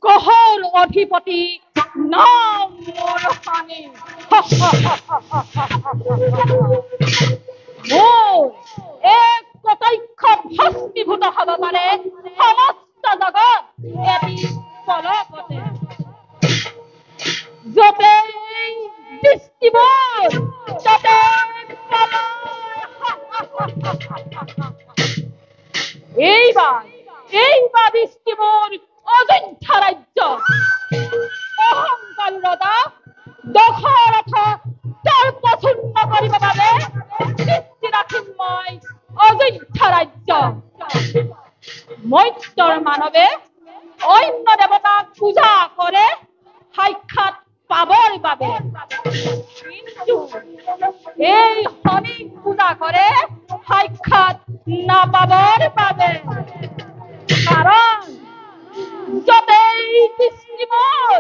কহর অধিপতি নাম মোরহানি মোর এক কতৈক্ষ ভস্মীভূত হব পাৰে সমস্ত জগত এটি পলকতে যতে দৃষ্টিবোৰ ততে এইবাৰ দৃষ্টিবোৰ অযোধ্যা ৰাজ্য অহংকাৰী ৰজা দশৰথ তৰ্কশূন্য কৰিব বাবে দৃষ্টি ৰাখিম মই অযোধ্যা ৰাজ্য মৰ্ত্যৰ মানৱে অন্য দেৱতাক পূজা কৰে সাক্ষাৎ পাবৰ বাবে কিন্তু এই শনিক পূজা কৰে সাক্ষাৎ নাপাবৰ বাবে কাৰণ যতেই দৃষ্টি মোৰ